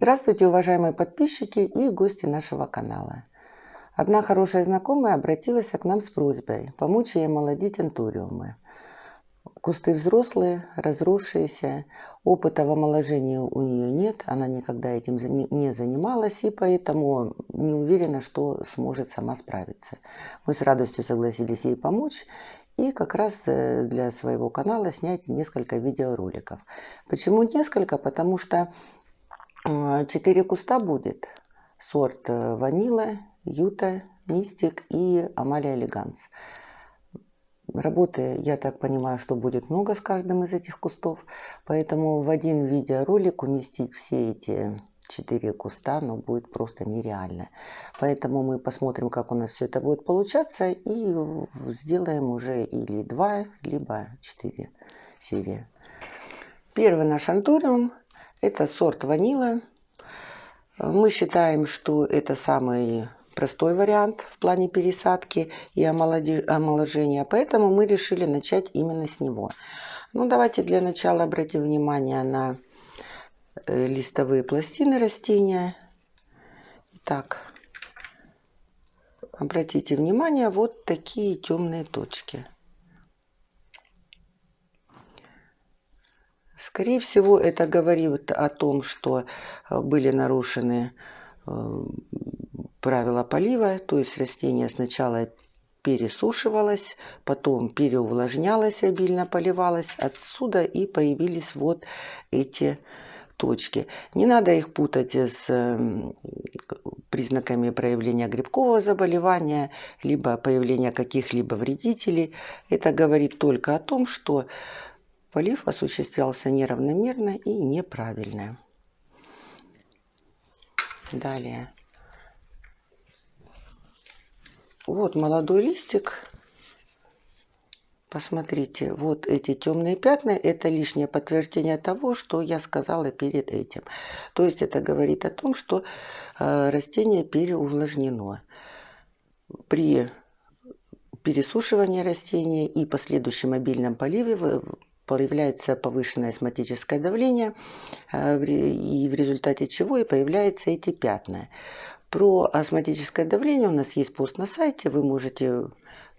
Здравствуйте, уважаемые подписчики и гости нашего канала. Одна хорошая знакомая обратилась к нам с просьбой помочь ей омолодить антуриумы. Кусты взрослые, разросшиеся, опыта в омоложении у нее нет, она никогда этим не занималась и поэтому не уверена, что сможет сама справиться. Мы с радостью согласились ей помочь и как раз для своего канала снять несколько видеороликов. Почему несколько? Потому что 4 куста будет. Сорт Ванила, Юта, Мистик и Амалия Элеганс. Работы, я так понимаю, что будет много с каждым из этих кустов, поэтому в один видеоролик уместить все эти 4 куста, будет просто нереально. Поэтому мы посмотрим, как у нас все это будет получаться, и сделаем уже или 2, либо 4 серии. Первый наш антуриум – это сорт Ванила. Мы считаем, что это самый простой вариант в плане пересадки и омоложения, поэтому мы решили начать именно с него. Давайте для начала обратим внимание на листовые пластины растения. Итак, обратите внимание, вот такие темные точки. Скорее всего, это говорит о том, что были нарушены правила полива, то есть растение сначала пересушивалось, потом переувлажнялось, обильно поливалось, отсюда и появились вот эти точки. Не надо их путать с признаками проявления грибкового заболевания, либо появления каких-либо вредителей. Это говорит только о том, что полив осуществлялся неравномерно и неправильно. Далее. Вот молодой листик. Посмотрите, вот эти темные пятна, это лишнее подтверждение того, что я сказала перед этим. То есть это говорит о том, что растение переувлажнено. При пересушивании растения и последующем обильном поливе появляется повышенное астматическое давление, и в результате чего и появляются эти пятна. Про астматическое давление у нас есть пост на сайте, вы можете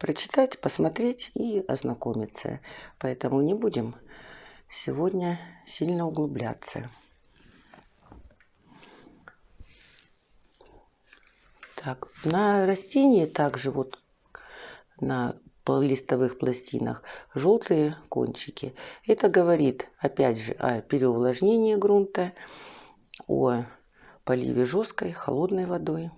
прочитать, посмотреть и ознакомиться. Поэтому не будем сегодня сильно углубляться. Так, на растении также вот на листовых пластинах желтые кончики. Это говорит опять же о переувлажнении грунта, о поливе жесткой, холодной водой.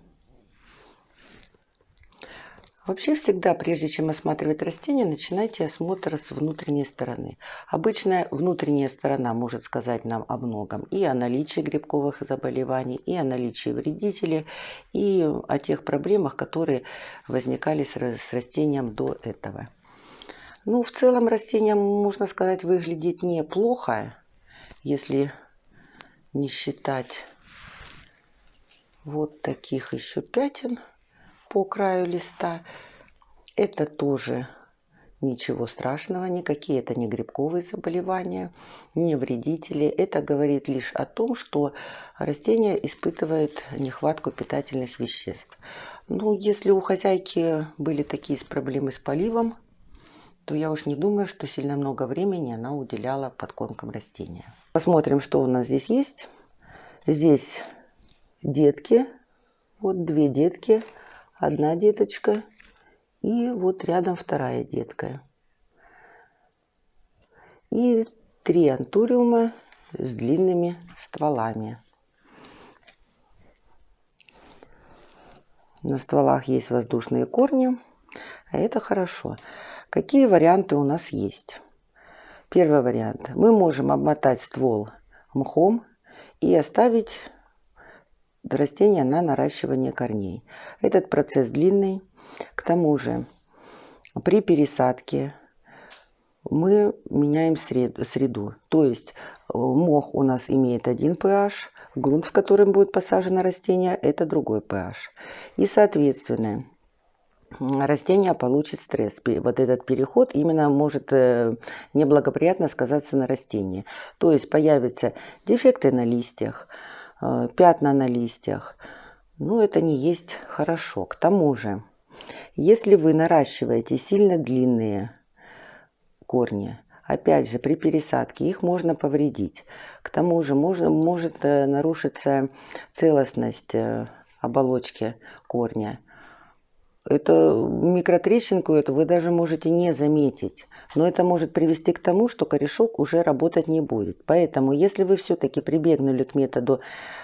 Вообще всегда, прежде чем осматривать растение, начинайте осмотр с внутренней стороны. Обычно внутренняя сторона может сказать нам о многом. И о наличии грибковых заболеваний, и о наличии вредителей, и о тех проблемах, которые возникали с растением до этого. В целом растение, можно сказать, выглядит неплохо, если не считать вот таких еще пятен по краю листа. Это тоже ничего страшного, никакие это не грибковые заболевания, не вредители. Это говорит лишь о том, что растение испытывает нехватку питательных веществ. Если у хозяйки были такие проблемы с поливом, то я уж не думаю, что сильно много времени она уделяла подкормкам растения. Посмотрим, что у нас здесь есть. Здесь детки, вот 2 детки, 1 деточка и вот рядом 2 детка. И 3 антуриума с длинными стволами. На стволах есть воздушные корни, а это хорошо. Какие варианты у нас есть? Первый вариант. Мы можем обмотать ствол мхом и оставить растение на наращивание корней. Этот процесс длинный. К тому же при пересадке мы меняем среду. То есть мох у нас имеет 1 pH, грунт, в котором будет посажено растение, это другой pH. И соответственно растение получит стресс. Вот этот переход именно может неблагоприятно сказаться на растении. То есть появятся дефекты на листьях, пятна на листьях. Ну, это не есть хорошо. К тому же, если вы наращиваете сильно длинные корни, опять же, при пересадке их можно повредить. К тому же может нарушиться целостность оболочки корня. Эту микротрещинку эту вы даже можете не заметить. Но это может привести к тому, что корешок уже работать не будет. Поэтому, если вы все-таки прибегнули к методу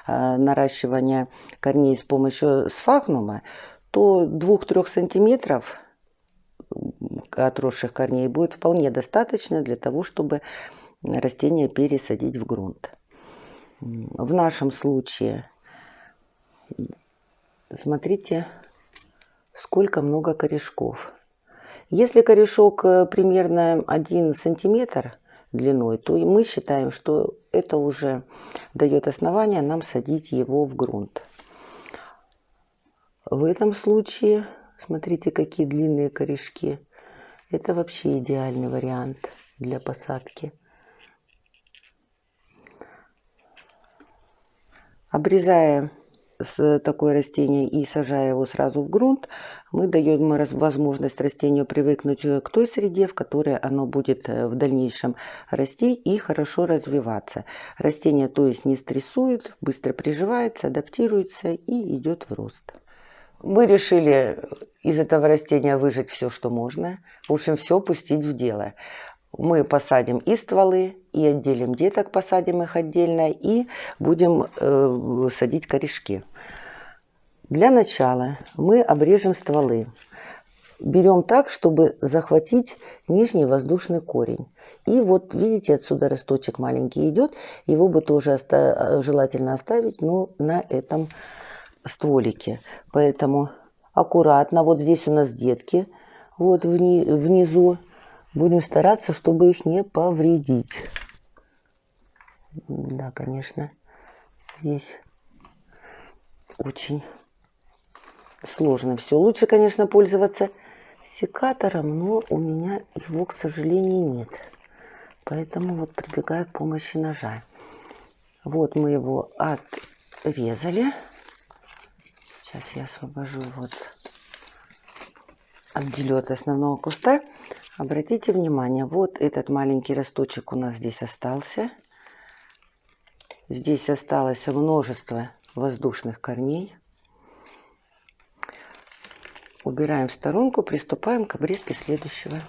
наращивания корней с помощью сфагнума, то 2-3 сантиметров отросших корней будет вполне достаточно для того, чтобы растение пересадить в грунт. В нашем случае, смотрите, сколько много корешков. Если корешок примерно 1 сантиметр длиной, то мы считаем, что это уже дает основание нам садить его в грунт. В этом случае, смотрите, какие длинные корешки. Это вообще идеальный вариант для посадки. Обрезая такое растение и сажая его сразу в грунт, мы даем возможность растению привыкнуть к той среде, в которой оно будет в дальнейшем расти и хорошо развиваться. Растение, то есть, не стрессует, быстро приживается, адаптируется и идет в рост. Мы решили из этого растения выжать все, что можно. В общем, все пустить в дело. Мы посадим и стволы, и отделим деток, посадим их отдельно, и будем садить корешки. Для начала мы обрежем стволы. Берем так, чтобы захватить нижний воздушный корень. И вот видите, отсюда росточек маленький идет. Его бы тоже желательно оставить, но на этом стволике. Поэтому аккуратно. Вот здесь у нас детки. Вот внизу. Будем стараться, чтобы их не повредить. Да, конечно, здесь очень сложно все. Лучше, конечно, пользоваться секатором, но у меня его, к сожалению, нет. Поэтому вот прибегаю к помощи ножа. Вот мы его отрезали. Сейчас я освобожу, вот отделю от основного куста. Обратите внимание, вот этот маленький росточек у нас здесь остался. Здесь осталось множество воздушных корней. Убираем в сторонку, приступаем к обрезке следующего.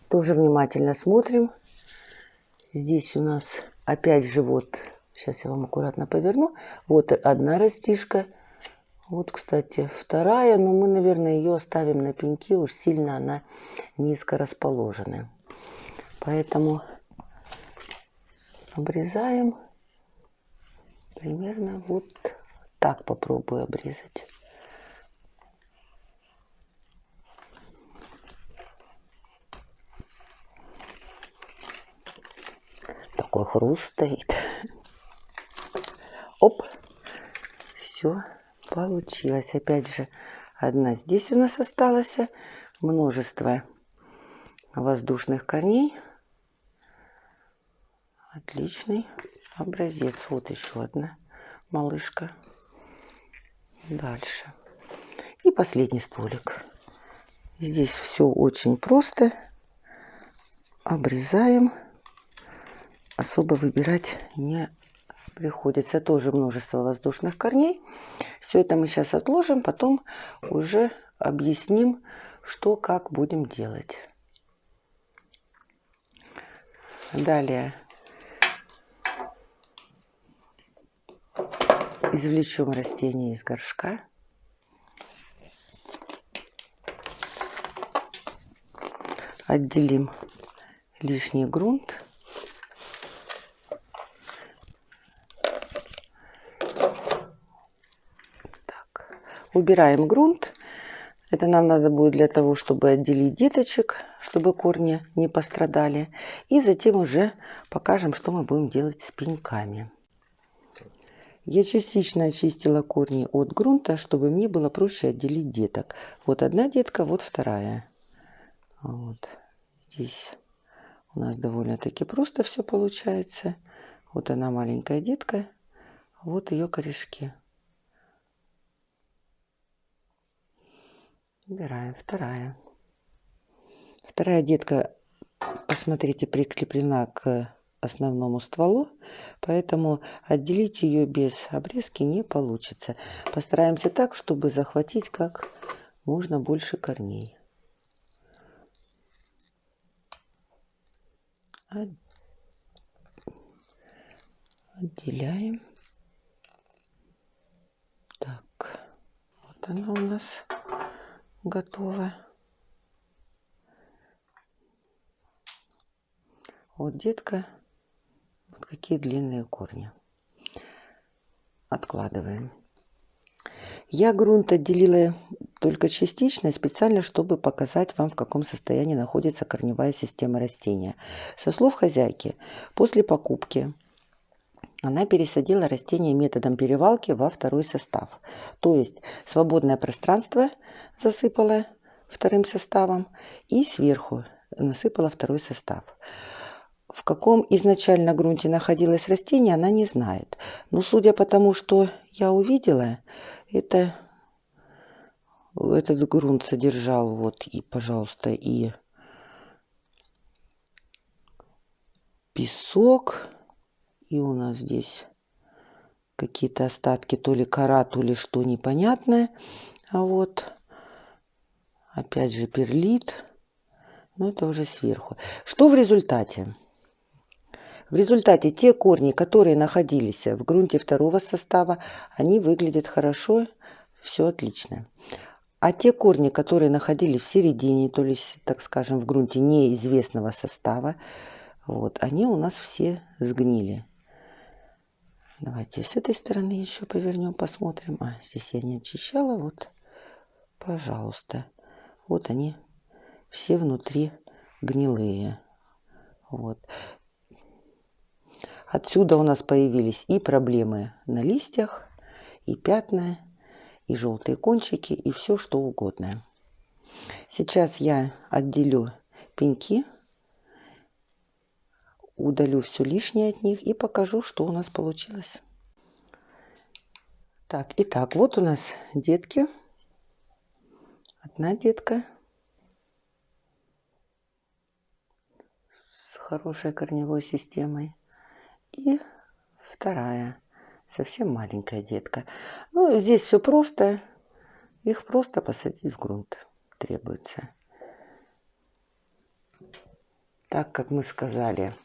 Тоже внимательно смотрим. Здесь у нас опять же вот, сейчас я вам аккуратно поверну. Вот одна растишка. Вот, кстати, вторая, но мы, наверное, ее оставим на пеньке, уж сильно она низко расположена. Поэтому обрезаем примерно вот так, попробую обрезать. Такой хруст стоит. Оп, все. Получилось. Опять же, одна здесь у нас осталась. Множество воздушных корней. Отличный образец. Вот еще одна малышка. Дальше. И последний стволик. Здесь все очень просто. Обрезаем. Особо выбирать не приходится. Тоже множество воздушных корней. Все это мы сейчас отложим, потом уже объясним, что как будем делать. Далее извлечем растение из горшка. Отделим лишний грунт. Убираем грунт. Это нам надо будет для того, чтобы отделить деточек, чтобы корни не пострадали. И затем уже покажем, что мы будем делать с пеньками. Я частично очистила корни от грунта, чтобы мне было проще отделить деток. Вот одна детка, вот вторая. Вот здесь у нас довольно-таки просто все получается. Вот она, маленькая детка. Вот ее корешки. Убираем. Вторая. Вторая детка, посмотрите, прикреплена к основному стволу, поэтому отделить ее без обрезки не получится. Постараемся так, чтобы захватить как можно больше корней. Отделяем. Так, вот она у нас готова. Вот детка, вот какие длинные корни. Откладываем. Я грунт отделила только частично, специально, чтобы показать вам, в каком состоянии находится корневая система растения. Со слов хозяйки, после покупки она пересадила растение методом перевалки во второй состав. То есть свободное пространство засыпала вторым составом и сверху насыпала второй состав. В каком изначально грунте находилось растение, она не знает. Но судя по тому, что я увидела, этот грунт содержал вот и, пожалуйста, и песок, и у нас здесь какие-то остатки, то ли кора, то ли что, непонятное. А вот опять же перлит, но это уже сверху. Что в результате? В результате те корни, которые находились в грунте второго состава, они выглядят хорошо, все отлично. А те корни, которые находились в середине, то есть, так скажем, в грунте неизвестного состава, вот, они у нас все сгнили. Давайте с этой стороны еще повернем, посмотрим. Здесь я не очищала, вот, пожалуйста. Вот они все внутри гнилые. Вот. Отсюда у нас появились и проблемы на листьях, и пятна, и желтые кончики, и все что угодно. Сейчас я отделю пеньки, удалю все лишнее от них и покажу, что у нас получилось. Так, итак, вот у нас детки. Одна детка с хорошей корневой системой. И вторая, совсем маленькая детка. Ну, здесь все просто. Их просто посадить в грунт требуется. Так как мы сказали,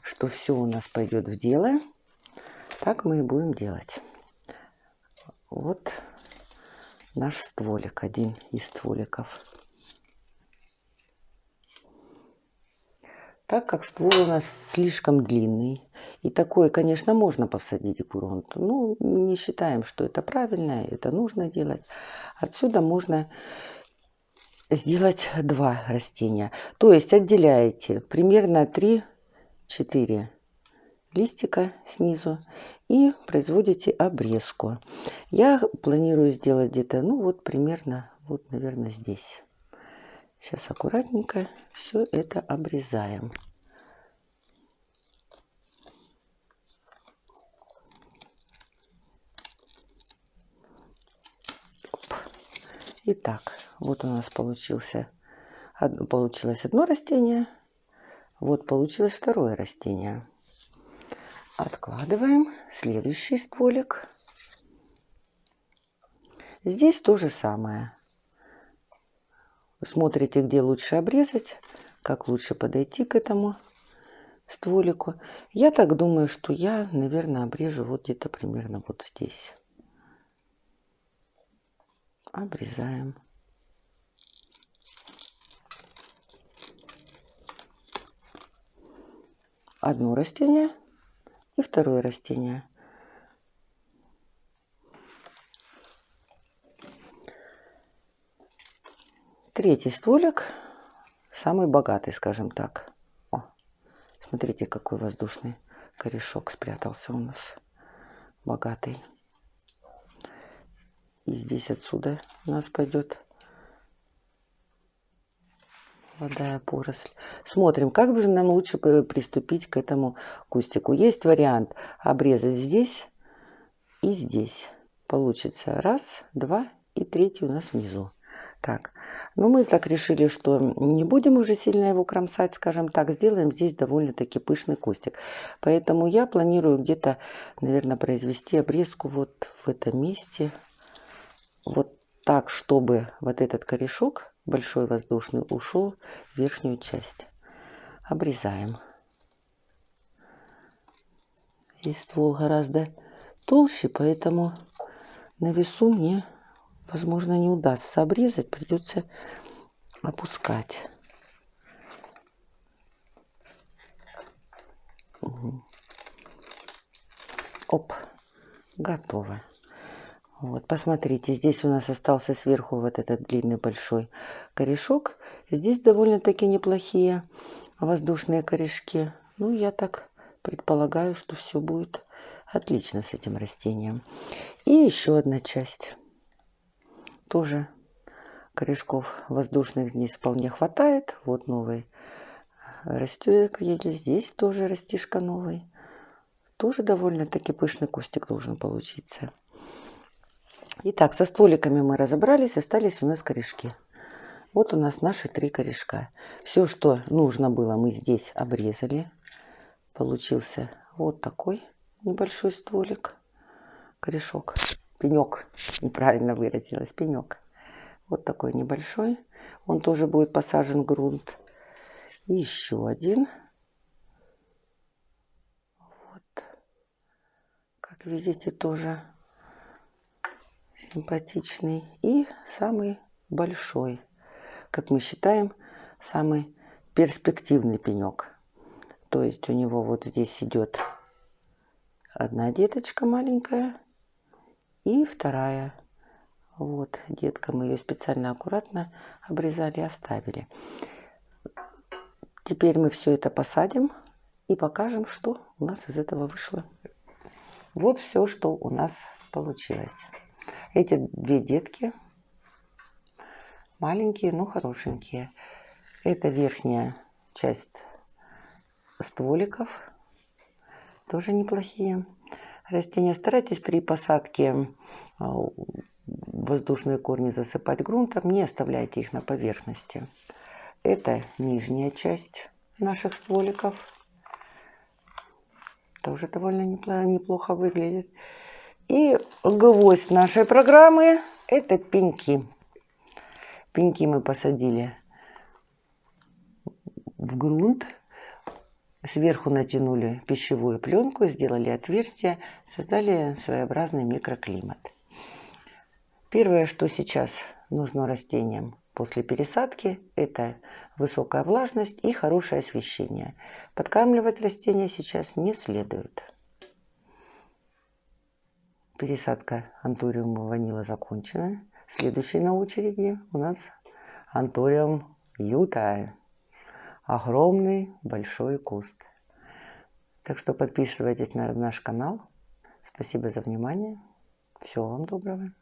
что все у нас пойдет в дело, так мы и будем делать. Вот наш стволик, один из стволиков. Так как ствол у нас слишком длинный, и такое, конечно, можно посадить в грунт, но не считаем, что это правильно, это нужно делать. Отсюда можно сделать два растения. То есть отделяете примерно 3-4 листика снизу и производите обрезку. Я планирую сделать где-то, ну вот примерно, вот наверное здесь. Сейчас аккуратненько все это обрезаем. Итак, вот у нас получилось одно растение, вот получилось второе растение. Откладываем следующий стволик. Здесь то же самое. Смотрите, где лучше обрезать, как лучше подойти к этому стволику. Я так думаю, что я, наверное, обрежу вот где-то примерно вот здесь. Обрезаем. Одно растение и второе растение. Третий стволик, самый богатый, скажем так. О, смотрите, какой воздушный корешок спрятался у нас. Богатый. И здесь отсюда у нас пойдет молодая поросль. Смотрим, как же нам лучше приступить к этому кустику. Есть вариант обрезать здесь и здесь. Получится раз, два и третий у нас внизу. Так, ну мы так решили, что не будем уже сильно его кромсать, скажем так, сделаем здесь довольно-таки пышный кустик. Поэтому я планирую где-то, наверное, произвести обрезку вот в этом месте. Вот так, чтобы вот этот корешок большой воздушный ушел в верхнюю часть. Обрезаем. И ствол гораздо толще, поэтому на весу мне, возможно, не удастся обрезать, придется опускать. Угу. Оп, готово. Вот, посмотрите, здесь у нас остался сверху вот этот длинный большой корешок. Здесь довольно-таки неплохие воздушные корешки. Ну, я так предполагаю, что все будет отлично с этим растением. И еще одна часть. Тоже корешков воздушных здесь вполне хватает. Вот новый растет. Здесь тоже растишка новый. Тоже довольно-таки пышный кустик должен получиться. Итак, со стволиками мы разобрались, остались у нас корешки. Вот у нас наши 3 корешка. Все, что нужно было, мы здесь обрезали. Получился вот такой небольшой стволик. Корешок. Пенек. Неправильно выразилась. Пенек. Вот такой небольшой. Он тоже будет посажен в грунт. И еще один. Вот. Как видите, тоже симпатичный. И самый большой, как мы считаем, самый перспективный пенек. То есть у него вот здесь идет одна деточка маленькая и вторая. Вот детка, мы ее специально аккуратно обрезали и оставили. Теперь мы все это посадим и покажем, что у нас из этого вышло. Вот все, что у нас получилось. Эти 2 детки маленькие, но хорошенькие. Это верхняя часть стволиков. Тоже неплохие растения. Старайтесь при посадке воздушные корни засыпать грунтом. Не оставляйте их на поверхности. Это нижняя часть наших стволиков. Тоже довольно неплохо выглядит. И гвоздь нашей программы – это пеньки. Пеньки мы посадили в грунт. Сверху натянули пищевую пленку, сделали отверстие, создали своеобразный микроклимат. Первое, что сейчас нужно растениям после пересадки, это высокая влажность и хорошее освещение. Подкармливать растения сейчас не следует. Пересадка антуриума ванила закончена. Следующий на очереди у нас антуриум Юта. Огромный большой куст. Так что подписывайтесь на наш канал. Спасибо за внимание. Всего вам доброго.